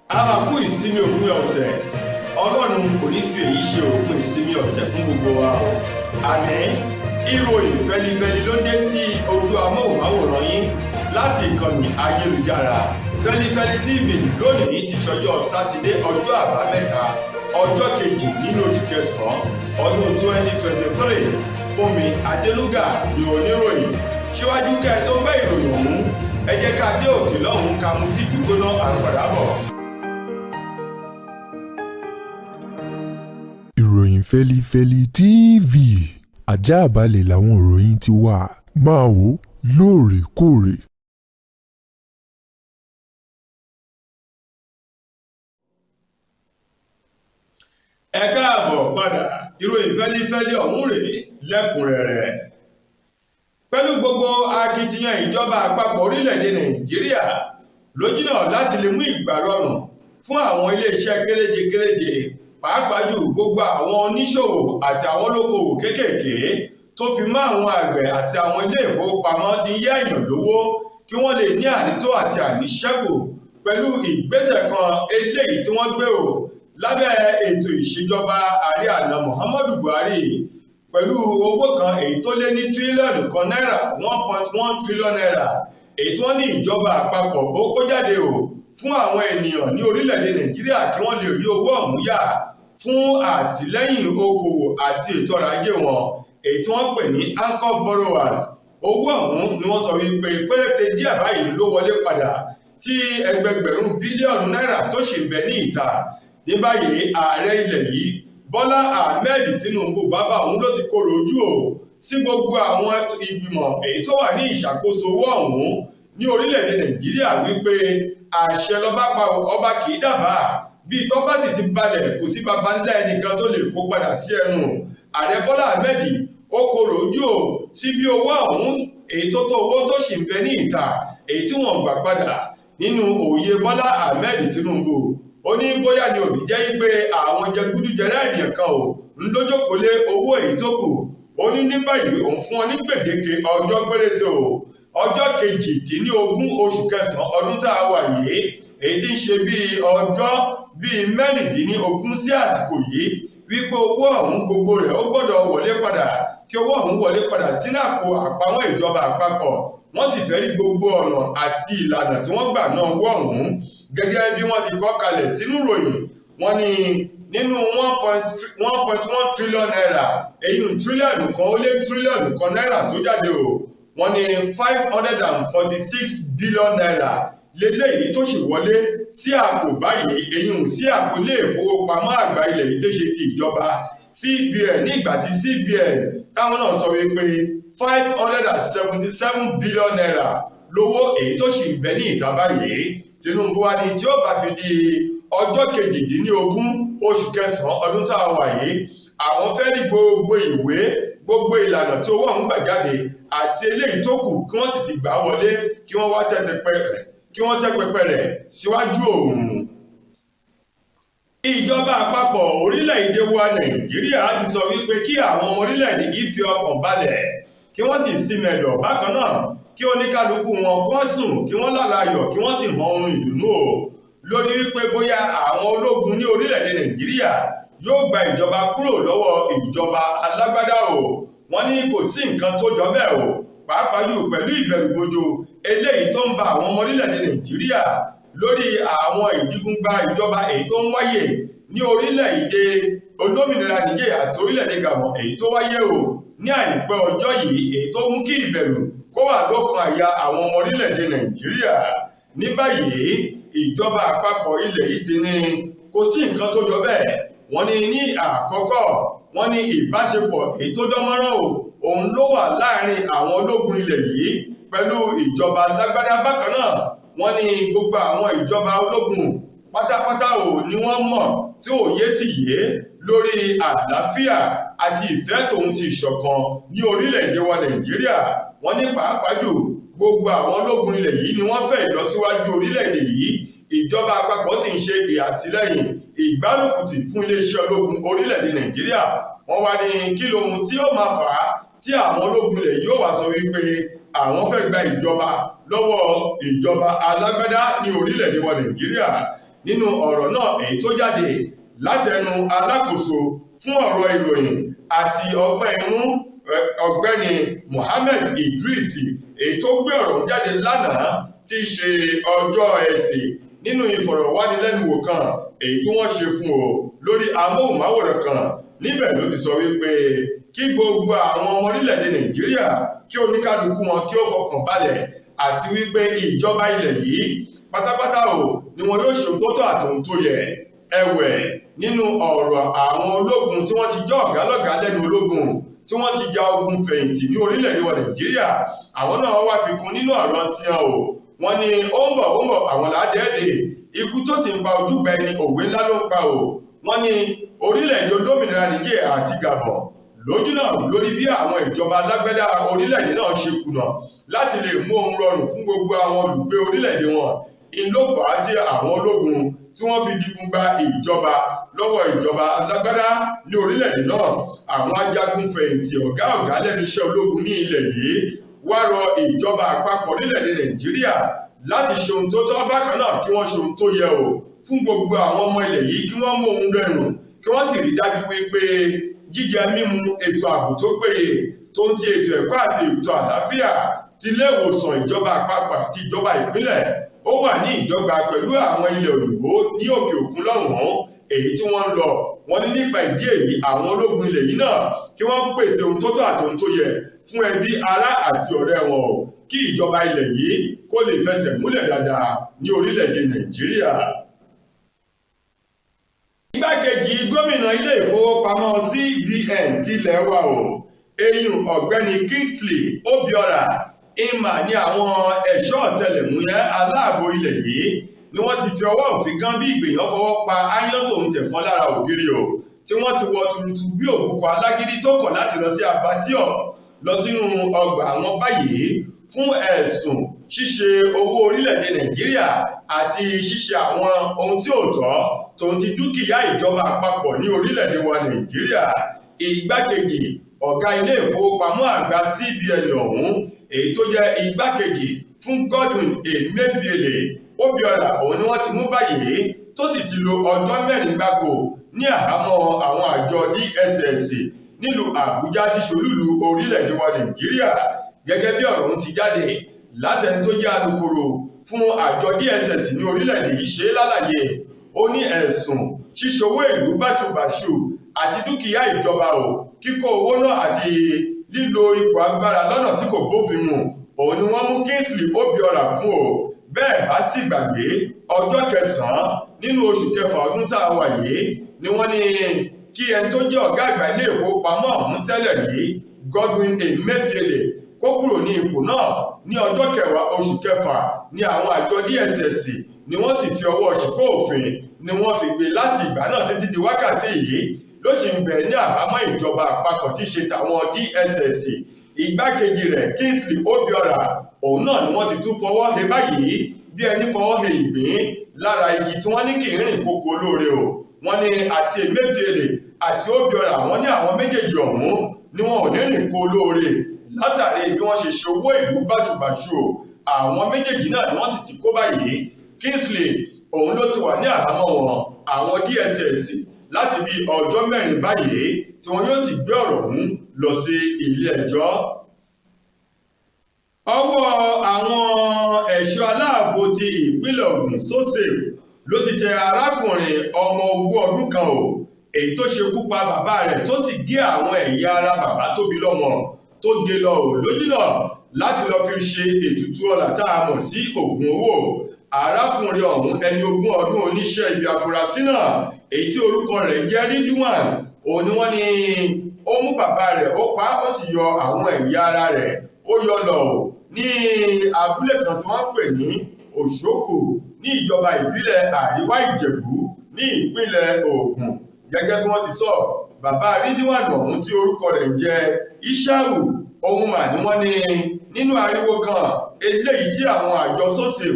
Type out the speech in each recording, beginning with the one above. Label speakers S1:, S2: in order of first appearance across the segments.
S1: A máa kú ìsinmi òpin ọ̀sẹ̀. Ọlọ́run kò ní fi èyí ṣe òpin ìsinmi ọ̀sẹ̀ fún gbogbo wa o. Àní ìròyìn fẹlifẹli ló dé sí ojú amóhùnmáwòrán yín láti ìkànnì ayélujára Feli-feli TV lónìí ti ṣọjọ́ Sátidé ọjọ́ Àbámẹ́ta ọjọ́ kejì nínú oṣù kẹsàn-án ọdún 2023. Fúnmi Adélúgà ni oníròyìn. Síwájú kẹ́ ẹ tó gbé ìròyìn ọ̀hún, ẹ jẹ́ ká dé òkè lọ́hùn-ún ká mu tí gbígbóná àrùpadà bọ̀.
S2: Ìròyìn Feli-feli TV àjààbálẹ̀ làwọn ìròyìn ti wà, máa wò lóòrèkóòrè.
S1: Ẹ káàbọ̀ padà, ìròyìn fẹ́lifẹ́li ọ̀hún rèé lẹ́kùnrẹ́rẹ́. Pẹ̀lú gbogbo akitiyan ìjọba àpapọ̀ orílẹ̀-èdè Nàìjíríà lójúnà láti lè mú ìgbà rọrùn fún àwọn iléeṣẹ́ kéréje-kéréje, pàápàá jù gbogbo àwọn oníṣòwò àti àwọn olókoòwò kéékèèké tó fi mọ́ àwọn àgbẹ̀ àti àwọn ilé ìfowópamọ́ ti yá èèyàn lówó kí wọ́n lè ní ànító àti àníṣẹ́kù pẹ̀lú ìgbésẹ̀ kan eléyìí tí wọ́n gbé o lábẹ́ ètò ìṣèjọba ààrẹ àná Muhammadu Buhari pẹ̀lú owó kan èyí tó lé ní tírílíọ̀nù kan náírà 1.1 trillion naira èyí tí wọ́n ní ìjọba àpapọ̀ ó kó jáde o fún àwọn ènìyàn ní orílẹ̀-èdè Nàìjíríà kí wọ́n lè rí owó ọ̀hún yá fún àtìlẹ́yìn okòwò àti ètò ọrọ̀ ajé wọn èyí tí wọ́n pè ní anchor borrowers. Owó ọ̀hún ni wọ́n sọ wípé péréte díẹ̀ báyìí ló wọlé padà tí ẹgbẹgbẹ̀rún bílíọ̀nù náírà tó sì ń bẹ ní ìta. Ní báyìí ààrẹ ilẹ̀ yìí Bọ́lá Ahmed Tinubu bàbá òun ló ti korò ojú o sí gbogbo àwọn ìgbìmọ̀ èyí tó wà ní ìṣàkóso owó ọ̀hún ní orílẹ̀-èdè Nàìjíríà wípé àṣẹ lọ́ba pa ọba kì í dábàá bí tọ́pá sì ti balẹ̀ kò sí baba ńlá ẹnìkan tó lè kó padà sí ẹnu. Ààrẹ Bọ́lá Ahmed ó korò ojú o sí bí owó ọ̀hún èyí tó tó owó tó sì ń bẹ ní ìta èyí tí wọ́n gbà padà nínú òye Bọ́lá Ahmed Tinubu. Ó ní bóyá ni òbí jẹ́ pé àwọn jẹgúdújẹrá ènìyàn kan ò ń lójókòó lé owó èyí tó kù. Ó ní ní báyìí òun fún ọ ní gbèdéke ọjọ́ péréte o ọjọ́ kejìdínlógún oṣù kẹsàn-án ọdún tá a wà yìí èyí tí ń ṣe bíi mẹ́rìndínlógún sí àsìkò yìí wípé owó ọ̀hún gbogbo rẹ̀ ó gbọ́dọ̀ wọlé padà kí owó ọ̀hún wọlé padà sínú àpò àpamọ́ ìjọba àpapọ̀. Wọ́n sì fẹ́ rí gbogbo ọ̀nà àti ìlànà tí wọ́n gbà ná owó ọ̀hún gẹ́gẹ́ bí wọ́n ti kọ kalẹ̀ sínú ìròyìn. Wọ́n ní nínú 1.1 trillion naira èyí tírílíọ̀nù kan ó lé tírílíọ̀nù kan náírà tó jáde o. Wọ́n ní 546 billion naira lélẹ́yìí tó sì wọlé sí àpò báyìí èyí sí àpò ilé ìfowópamọ́ àgbà ilẹ̀ yìí tó ṣe ti ìjọba CBN ní ìgbà tí CBN táwọn náà sọ wípé 577 billion naira lówó èyí tó sì ń bẹ ní ìta báyìí. Tinubu wá ní tí ó bá fi di ọjọ́ kejìdínlógún oṣù kẹsàn-án ọdún tá a wà yìí àwọn fẹ́ rí gbogbo ìwé gbogbo ìlànà tí owó ọ̀hún gbà jáde àti eléyìí tó kù kí wọ́n sì ti gbà wọlé kí wọ́n wá tẹ́ pẹpẹ rẹ̀ síwájú òun. Ìjọba àpapọ̀ orílẹ̀-èdè wa Nàìjíríà ti sọ wípé kí àwọn orílẹ̀-èdè yìí fi ọkàn balẹ̀ kí wọ́n sì sinmi ẹ̀dọ̀ bákan náà kí oníkálukú wọn kó sùn kí wọ́n lálàyọ̀ kí wọ́n sì mọ ohun ìdùnnú o lórí wípé bóyá àwọn ológun ní orílẹ̀-èdè Nàìjíríà yóò gba ìjọba kúrò lọ́wọ́ ìjọba alágbádá o. Wọ́n ní kò sí nǹkan tó jọ bẹ́ẹ̀ o pàápàá jù pẹ̀lú ìbẹ̀rùbojo eléyìí tó ń ba àwọn ọmọ orílẹ̀-èdè Nàìjíríà lórí àwọn ìdígúngba ìjọba èyí tó ń wáyé ní orílẹ̀-èdè olómìnira Nijiria àti orílẹ̀-èdè Gabon èyí tó wáyé o ní àìpẹ́ ọjọ́ yìí èyí tó mú kí ìbẹ̀rù kó wà lọ́kàn àyà àwọn ọmọ orílẹ̀-èdè Nàìjíríà. Ní báyìí ìjọba àpapọ̀ ilẹ̀ yìí ti ní kò sí nǹkan tó jọ bẹ́ẹ̀. Wọ́n ní àkọ́kọ́ wọ́n ní ìbáṣepọ̀ èyí tó dánmọ́rán o òun ló wà láàrin àwọn ológun ilẹ̀ yìí pẹ̀lú ìjọba lágbádá. Bákan náà wọ́n ní gbogbo àwọn ìjọba ológun pátápátá ò ní wọ́n mọ̀ tí òye sì yé lórí àlàáfíà àti ìfẹ́ tòun ti ìṣọ̀kan ní orílẹ̀-èdè wa Nàìjíríà. Wọ́n ní pàápàá jù gbogbo àwọn ológun ilẹ̀ yìí ni wọ́n fẹ́ ìlọsíwájú orílẹ̀-èdè yìí. Ìjọba àpapọ̀ sì ń ṣe àtìlẹ́yìn ìgbárùkùtì fún iléeṣẹ́ ológun orílẹ̀-èdè Nàìjíríà. Wọ́n wá ní kí lohun tí ó máa fà á tí àwọn ológun ilẹ̀ yóò wá sọ wípé àwọn fẹ́ gba ìjọba lọ́wọ́ ìjọba alágbádá ní orílẹ̀-èdè wa Nàìjíríà. nínú ọ̀rọ̀ náà èyí tó jáde látẹnu alákòóso fún ọ̀rọ̀ ìròyìn àti ọgbọ́n inú ọ̀gbẹ́ni Mohammed Idris èyí tó gbé ọ̀rọ̀ jáde lánàá tí í ṣe ọjọ́ Ẹtì nínú ìfọ̀rọ̀wánilẹ́nuwò kan èyí tí wọ́n ṣe fún o lórí amóhùnmáwòrán kan níbẹ̀ ló ti sọ wípé kí gbogbo àwọn ọmọ orílẹ̀-èdè Nàìjíríà kí oníkálukú wọn kí ó fọkàn balẹ̀ àti wípé ìjọba ilẹ̀ yìí pátápátá ni wọn yóò ṣe tó tọ́ àti ohun tó yẹ. Ẹ̀wẹ̀ nínú ọ̀rọ̀ àwọn ológun tí wọ́n ti jẹ́ ọ̀gá lọ́gàá lẹ́nu ológun tí wọ́n ti ja ogun fẹ̀yìntì ní orílẹ̀-èdè wa Nàìjíríà àwọn náà wá fi kún nínú ọ̀rọ̀ tiẹ̀ wọ́n ní ó ń bọ̀ àwọn làádẹ́ẹ̀dẹ̀ ikú tó sì ń pa ojúgbà ẹni òwe ńlá ló ń pa wọ́n ní orílẹ̀-èdè olómìnira Nijiria àti Gabon lójú náà lórí bí àwọn ìjọba alágbádá orílẹ̀-èdè náà ṣe kùnà láti lè mú ohun rọrùn fún gbogbo àwọn olùgbé orílẹ̀-èdè wọn ìlófà á jẹ́ àwọn ológun tí wọ́n fi digun gba ìjọba lọ́wọ́ ìjọba alágbádá ní orílẹ̀-èdè náà àwọn ajagun fẹ̀yìntì ọ̀gá lẹ́nu iṣẹ́ ológun ní ilẹ̀ yìí wá rọ ìjọba àpapọ̀ orílẹ̀-èdè Nàìjíríà láti ṣe ohun tó tọ́ bákan náà kí wọ́n ṣe ohun tó yẹ fún gbogbo àwọn ọmọ ilẹ̀ yìí kí wọ́n mú ohun rẹrùn kí wọ́n sì rí dájú wípé jíjẹ mímu ètò ààbò tó péye tó ń ti ètò ẹ̀kọ́ àti ètò àlàáfíà ti ilé ìwòsàn ìjọba àpapọ̀ àti ìjọba ìpínlẹ̀ ó wà ní ìdọ́gba pẹ̀lú àwọn ilẹ̀ òyìnbó ní òkè òkun lọ́wọ́n èyí tí wọ́n ń lọ wọ́n ní nípa ìdí èyí àwọn ológun ilẹ̀ yìí náà kí wọ́n pèsè ohun tó tọ́ àti ohun tó yẹ fún ẹbí ará àti ọ̀rẹ́ wọn kí ìjọba ilẹ̀ yìí kó lè fẹsẹ̀ múlẹ̀ dáadáa ní orílẹ̀-èdè Nàìjíríà. Igbákejì gómìnà ilé ìfowópamọ́ CBN tilẹ̀ wa eyín ọ̀gbẹ́ni Kingsley Obiora ìmà ní àwọn ẹ̀ṣọ́ ọ̀tẹlẹ̀múyẹ́ aláàbò ilẹ̀ yìí ni wọ́n ti fi ọwọ́ òfin gan bí ìgbèyàn fọwọ́ pa áyán tòun tẹ̀fọ́n lára ògiri tí wọ́n ti wọ tuurutu bí òkùnkùn alágídí tó kọ̀ láti lọ sí abatíọ̀ lọ sínú ọgbà àwọn báyìí fún ẹ̀sùn ṣíṣe owó orílẹ̀-èdè Nàìjíríà àti ṣíṣe àwọn ohun tí ò tọ́ tòun ti dúkìá ìjọba àpapọ̀ ní orílẹ̀-èdè wa Nàìjíríà. Igbákejì ọ̀gá ilé ìfowópamọ́ àgbà CBN ọ̀hún èyí tó jẹ́ igbákejì fún Godwin Emefiele Obiora ni wọ́n ti mú báyìí tó sì ti lo ọjọ́ 4 gbáko ní àhámọ́ àwọn àjọ DSS nílùú Àbújá tí ṣolúlu orílẹ̀-èdè wa Nàìjíríà gẹ́gẹ́ bí ọ̀rọ̀ ti jáde látẹni tó jẹ́ alukoro fún àjọ DSS ní orílẹ̀-èdè yìí ṣe lálàyé ó ní ẹ̀sùn ṣíṣowó ìlú báṣubàṣu àti dúkìá ìjọba kíkó owó náà àti lílo ipò agbára lọ́nà tí kò bófin mu ni wọ́n mú Kingsley Obiora fún bẹ́ẹ̀ bá sì gbàgbé ọjọ́ 9 nínú oṣù kẹfà ọdún tá a wà yìí ni wọ́n ní kí ẹni tó jẹ́ ọ̀gá àgbà ilé ìfowópamọ́ ọ̀hún tẹ́lẹ̀ rí Godwin Emefiele kó kúrò ní ipò náà ní ọjọ́ 10 oṣù kẹfà ní àwọn àjọ DSS ni wọ́n sì fi ọwọ́ ṣìkò òfin ni wọ́n fi gbé láti ìgbà náà títí di wákàtí yìí ló sì ń bẹ ní àbámọ́ ìjọba àpapọ̀ tí ṣe tàwọn DSS. Igbákejì rẹ̀ Kingsley Obiora náà ni wọ́n ti tún fọwọ́ he báyìí bí ẹni fọwọ́ he ìgbín lára igi tí wọ́n ní kì í rìn kókó olóore wọ́n ní àti Emefiele àti Obiora wọ́n ní àwọn méjèèjì ọ̀hún ni wọn ò ní rìn kó olóore látàrí bí wọ́n ṣe ṣe owó ìlú báṣubàṣu àwọn méjèèjì náà ni wọ́n sì ti kó báyìí. Kingsley ló ti wà ní àhámọ́ wọn àwọn DSS láti bí ọjọ́ 4 báyìí tí wọn yóò sì gbé ọ̀rọ̀ ọ̀hún lọ sí ilé ẹjọ́. Ọwọ́ àwọn ẹ̀ṣọ́ aláàbò ti ìpínlẹ̀ Ògùn sósè ló ti tẹ arákùnrin ọmọ 20 ọdún kan èyí tó ṣekú pa bàbá rẹ̀ tó sì gé àwọn ẹ̀yà ara bàbá tó bí lọ́mọ tó gé lọ lójúnà láti lọ fi ṣe ètùtù ọlà tá a mọ̀ sí ògùn owó. Arákùnrin ọ̀hún ẹni 20 ọdún oníṣẹ́ ibi afurasí náà èyí tí orúkọ rẹ̀ jẹ́ Ridwan ni wọ́n ní ó mú bàbá rẹ̀ ó pa ó sì yọ àwọn ẹ̀yà ara rẹ̀ ó yọ lọ ní abúlé kan tí wọ́n pè ní Òṣòkò ní ìjọba ìbílẹ̀ Àríwá Ìjẹ̀bú ní ìpínlẹ̀ Ògùn. Gẹ́gẹ́ bí wọ́n ti sọ bàbá Ridwan ọ̀hún tí orúkọ rẹ̀ jẹ́ Ishau mà ní wọ́n ní nínú ariwo kan eléyìí tí àwọn àjọ sósè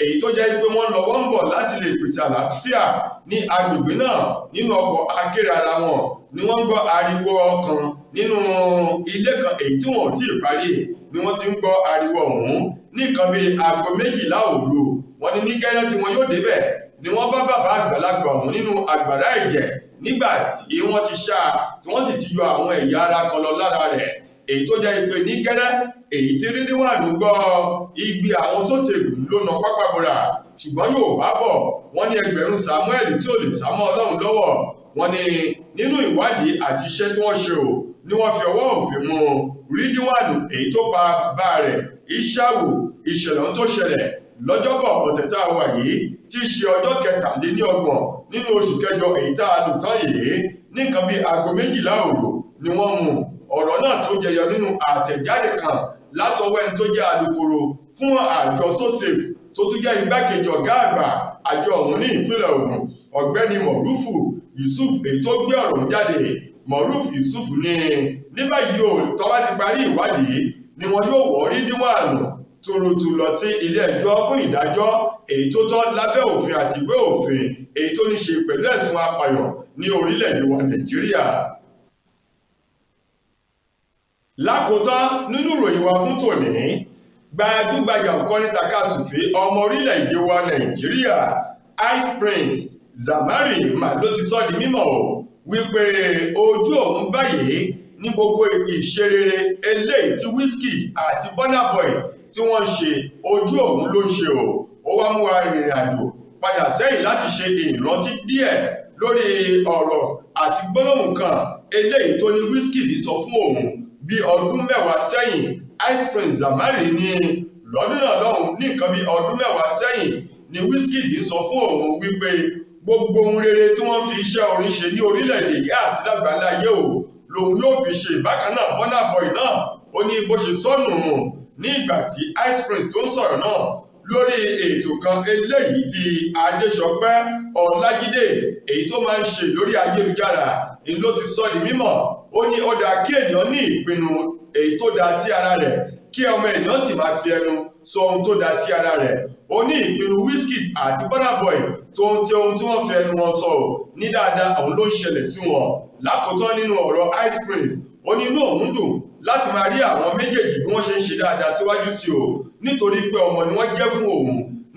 S1: èyí tó jẹ́ pé wọ́n lọ wọ́n bọ̀ láti lè pèsè àlàáfíà ní agbègbè náà nínú ọkọ̀ akérò ara wọn ni wọ́n gbọ́ ariwo kan nínú ilé kan èyí tí wọ́n ò tí ì parí ni wọ́n ti ń gbọ́ ariwo ọ̀hún ní nǹkan bíi aago 12 òru wọ́n ní gẹ́rẹ́ tí wọ́n yóò débẹ̀ ni wọ́n bá bàbá àgbàlagbà ọ̀hún nínú àgbàrá ẹ̀jẹ̀ nígbà tí wọ́n ti ṣá tí wọ́n sì ti yọ àwọn ẹ̀yà ara kan lọ lára rẹ̀ èyí tó jẹ́ ìpè ní gẹ́rẹ́ èyí tí Ridwan gbọ́ igbe àwọn sóṣèlú ló na pápá bora ṣùgbọ́n Yorùbá bọ̀ wọ́n ní ẹgbẹ̀rún Samuel tí ò lè sá mọ́ Ọlọ́run lọ́wọ́ wọ́n ní nínú ìwádìí àti iṣẹ́ tí wọ́n ṣe ò ní wọ́n fi ọwọ́ òfin mú Ridwan èyí tó pa bá rẹ̀ Ìṣàwò ìṣẹ̀lẹ̀ tó ṣẹlẹ̀ lọ́jọ́bọ̀ ọ̀sẹ̀ tá a wà yìí tí í ṣe ọjọ́ 23 nínú oṣù kẹjọ èyí tá a lò tán yìí ní nǹkan bíi aago 12 òru ni wọ́n mú ọ̀rọ̀ náà tó jẹyọ nínú àtẹ̀jáde kan látọwọ́ ẹni tó jẹ́ alukoro fún àjọ sosafe tó tún jẹ́ igbákejì ọ̀gá àgbà àjọ ọ̀hún ní ìpínlẹ̀ Ògùn ọ̀gbẹ́ni Mọ̀rúfù Yusuf èyí tó gbé ọ̀rọ̀ jáde Mọ̀rúfù Yusuf ní báyìí o tó bá ti parí ìwádìí ni wọn yóò wọ́ Ridwan tuurutu lọ sí ilé ẹjọ́ fún ìdájọ́ èyí tó tọ́ lábẹ́ òfin àti ìwé òfin èyí tó ní ṣe pẹ̀lú ẹ̀sùn apààyàn ní orílẹ̀-èdè wa Nàìjíríà. Lákòótán nínú ìròyìn wa fún tòní gbajúgbajà òkọrin takasùfé ọmọ orílẹ̀-èdè wa Nàìjíríà Ice Prince Zamari mà ló ti sọ di mímọ̀ wípé ojú òun báyìí ní gbogbo ìṣerere eléyìí tí Wizkid àti Burna Boy tí wọ́n ṣe ojú òun ló ṣe ó wá mú wa rìnrìn àjò padà sẹ́yìn láti ṣe ìrántí díẹ̀ lórí ọ̀rọ̀ àti gbólóhùn kan eléyìí tó ní Wizkid sọ fún òun bí ọdún 10 sẹ́yìn. Ice Prince Zamari ní lọ́dún náà lọ́hùn ní nǹkan bí ọdún 10 sẹ́yìn ni Wizkid sọ fún òun wípé gbogbo ohun rere tí wọ́n fi iṣẹ́ orin ṣe ní orílẹ̀-èdè yìí àti lágbàláyé lòun yóò fi ṣe bákan náà Burna Boy náà ó ní bó ṣe sọnù ní ìgbà tí Ice Prince tó ń sọ̀rọ̀ náà lórí ètò kan eléyìí tí Adéṣọpẹ́ Ọlájídé èyí tó máa ń ṣe lórí ayélujára ni ló ti sọ di mímọ̀ ó ní ó dáa kí ènìyàn ní ìpinnu èyí tó dáa sí ara rẹ̀ kí ọmọ ènìyàn sì máa fi ẹnu sọ ohun tó dáa sí ara rẹ̀ ó ní ìpinnu Wizkid àti Burna Boy tó ń tí ohun tí wọ́n fi ẹnu wọn sọ ní dáadáa òun ló ń ṣẹlẹ̀ sí wọn. Lákòótán nínú ọ̀rọ̀ Ice Prince ó ní inú òun dùn láti máa rí àwọn méjèèjì bí wọ́n ṣe ń ṣe dáadáa síwájú sí nítorí pé ọmọ ni wọ́n jẹ́ fún òun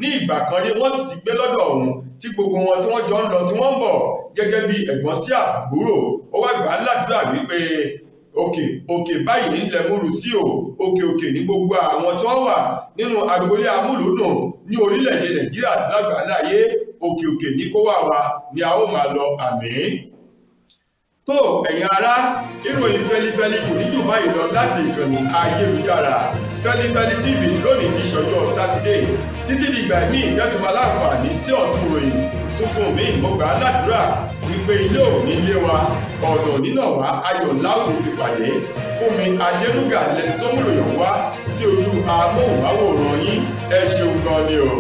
S1: ní ìgbà kan rí wọ́n sì ti gbé lọ́dọ̀ òun tí gbogbo wọn tí wọ́n jọ ń lọ tí wọ́n ń bọ̀ gẹ́gẹ́ bí ẹ̀gbọ́n sí àbúrò ó wá gbà á ládùúrà wípé òkè báyìí ńlẹ̀ múru sí òkè ní gbogbo àwọn tí wọ́n wà nínú agboolé amúlùúdùn ní orílẹ̀-èdè Nàìjíríà àti lágbàláyé òkè ní kó wà wá ni a ó máa lọ àmín. tó ẹ̀yin ará ìròyìn Feli-feli kò ní jù báyìí lọ láti ìkànnì ayélujára Feli-feli TV lónìí ti ṣọjọ́ sátidé títí dìgbà míì ìjẹ́tùmọ̀ aláǹfààní sí ọ̀tún ròyìn tuntun mi ìmọ̀gbà aládùúrà wípé ilé òní ilé wa ọ̀nà nínà wá ayọ̀ láwùjọ fi pàdé fún mi Adénúgà lẹni tó mú ìròyìn wá sí ojú amóhùnmáwòrán yín ẹ ṣeun gan ni o.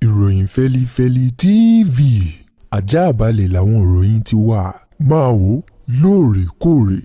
S2: ìròyìn Feli-feli TV àjààbálẹ̀ làwọn ìròyìn ti wà máa wò lóòrèkóòrè.